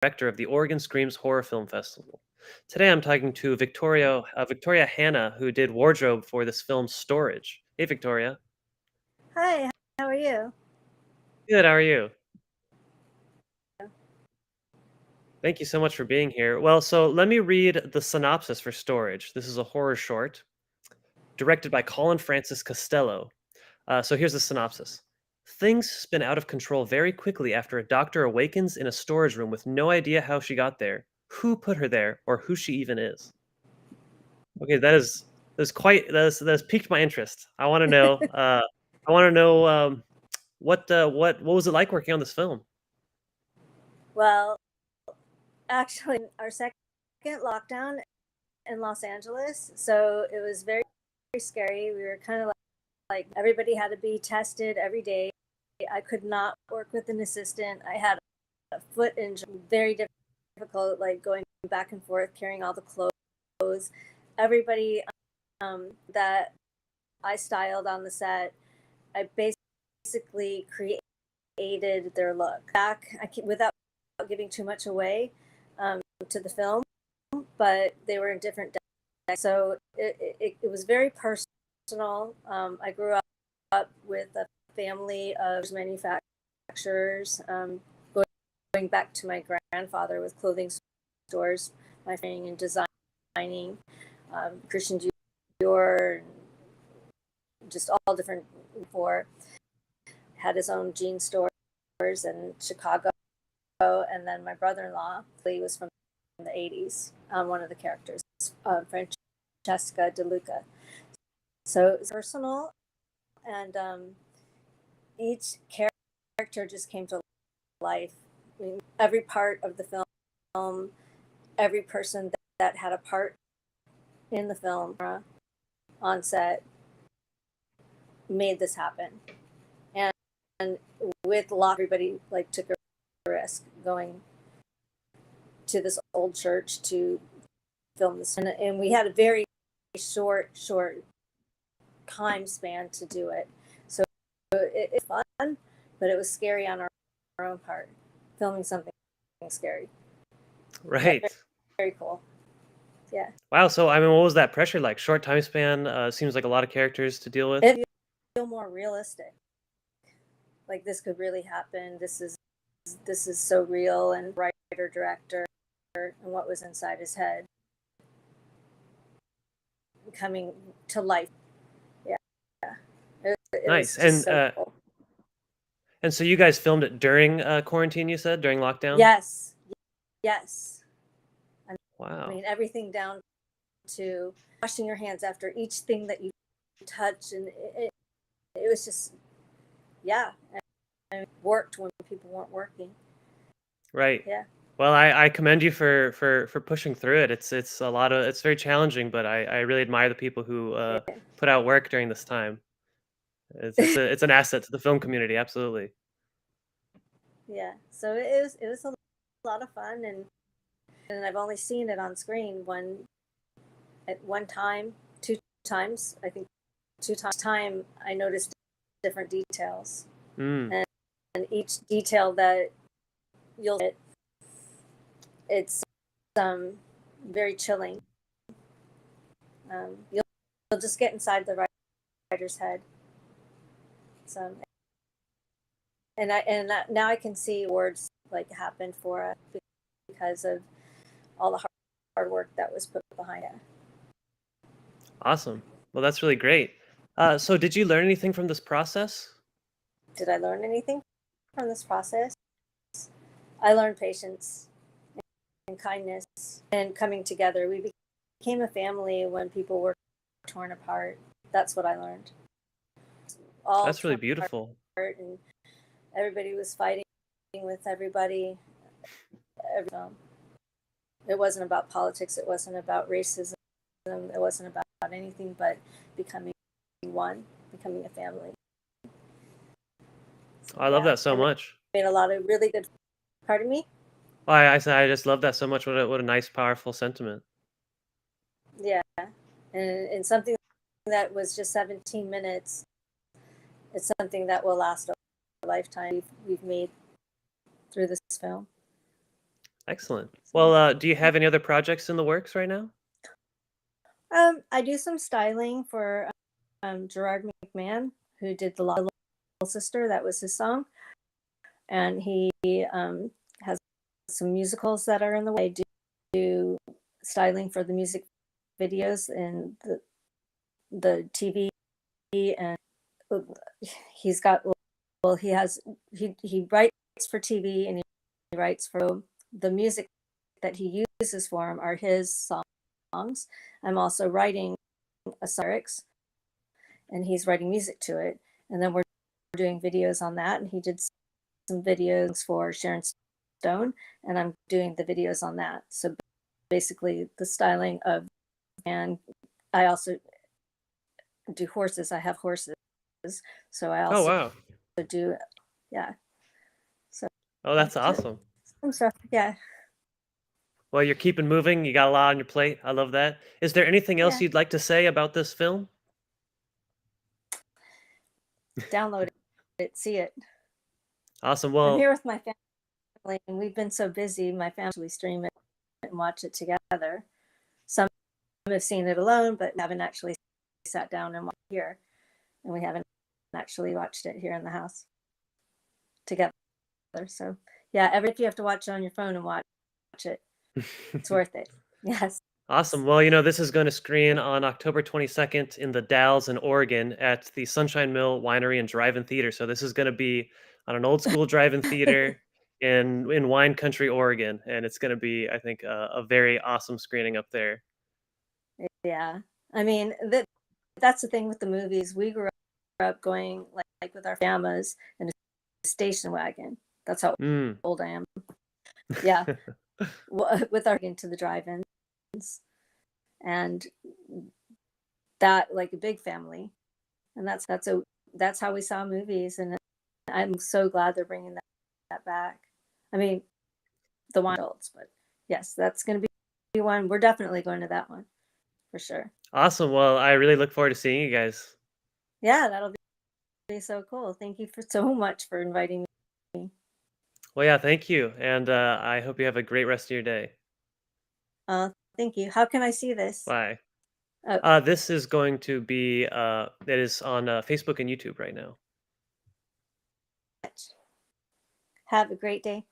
director of the Oregon Screams Horror Film Festival. Today I'm talking to Victoria Hanna, who did wardrobe for this film Storage. Hey, Victoria. Hi, how are you? Good, how are you? Thank you so much for being here. Well, so let me read the synopsis for Storage. This is a horror short directed by Colin Costello. So here's the synopsis. Things spin out of control very quickly after a doctor awakens in a storage room with no idea how she got there, who put her there, or who she even is. Okay, that has piqued my interest. I want to know. I want to know what was it like working on this film? Well, actually, our second lockdown in Los Angeles, so it was very, very scary. We were kind of like everybody had to be tested every day. I could not work with an assistant. I had a foot injury, very difficult, like going back and forth, carrying all the clothes. Everybody that I styled on the set, I basically created their look. Without giving too much away to the film, but they were in different decks. So it was very personal. I grew up with a family of manufacturers, going back to my grandfather with clothing stores, my training in designing, Christian Dior, just all different. Had his own jean stores in Chicago. And then my brother-in-law, he was from the 80s, one of the characters, Francesca DeLuca. So it's personal, and each character just came to life. I mean, every part of the film, every person that had a part in the film on set made this happen. And with everybody took a risk going to this old church to film this, and we had a very short time span to do it, so it's fun, but it was scary on our own part, filming something scary. Right. Very, very cool. Yeah. Wow. So I mean, what was that pressure like? Short time span. Seems like a lot of characters to deal with. It feel more realistic. Like this could really happen. This is so real, and writer director and what was inside his head coming to life. Yeah. It Nice. was just so cool. And so you guys filmed it during quarantine, you said, during lockdown? Yes. Wow. I mean, everything down to washing your hands after each thing that you touch, and it was just, yeah, and it worked when people weren't working. Right. Yeah. Well, I commend you for pushing through it. It's it's very challenging, but I really admire the people who put out work during this time. It's an asset to the film community, absolutely. Yeah. So it was a lot of fun, and I've only seen it on screen at one time, two times. I think two times I noticed different details, and each detail that you'll get, it's very chilling. You'll just get inside the writer's head. So, now I can see words happened for us because of all the hard work that was put behind it. Awesome. Well, that's really great. So did you learn anything from this process? Did I learn anything from this process? I learned patience and kindness and coming together. We became a family when people were torn apart. That's what I learned. That's really beautiful. And everybody was fighting with everybody. It wasn't about politics. It wasn't about racism. It wasn't about anything but becoming one, becoming a family. I love that so much. Made a lot of really good. Pardon me? Well, I just love that so much. What a nice, powerful sentiment. Yeah, and something that was just 17 minutes. It's something that will last a lifetime. We've made through this film. Excellent. So, Well, do you have any other projects in the works right now? I do some styling for Gerard McMahon, who did the Little Sister. That was his song, and he has some musicals that are in the way. I do styling for the music videos and the TV, and he's got well he writes for TV, and he writes for the music that he uses for him are his songs. I'm also writing a lyrics, and he's writing music to it, and then we're doing videos on that, and he did some videos for Sharon Stone, and I'm doing the videos on that. So basically the styling of, and I also do horses. I have horses, so I Oh, also wow. do, yeah. So Oh, that's awesome. some stuff, yeah, Well, you're keeping moving. You got a lot on your plate. I love that. Is there anything else yeah. you'd like to say about this film? Download it, see it. Awesome. I'm Well, here with my family, and we've been so busy. My family actually stream it and watch it together. Some have seen it alone, but haven't actually sat down and watched it here, and we haven't actually watched it here in the house together. So yeah, if you have to watch it on your phone and watch it, it's worth it. Yes. awesome. Well, this is going to screen on October 22nd in the Dalles in Oregon at the Sunshine Mill Winery and Drive-In Theater. So this is going to be on an old school drive-in theater in wine country, Oregon, and it's going to be, I think, a very awesome screening up there. Yeah. I mean, that's the thing with the movies. We grew up going like with our pajamas and a station wagon. That's how Mm. old I am. Yeah. With our into the drive-ins, and that like a big family, and that's how we saw movies, and I'm so glad they're bringing that back. I mean, the one adults, but yes, that's going to be one. We're definitely going to that one for sure. Awesome. Well, I really look forward to seeing you guys. Yeah, that'll be so cool. Thank you for so much for inviting me. Well, yeah, thank you, and I hope you have a great rest of your day. Thank you. How can I see this? Bye. Oh, This is going to be that is on Facebook and YouTube right now. have a great day.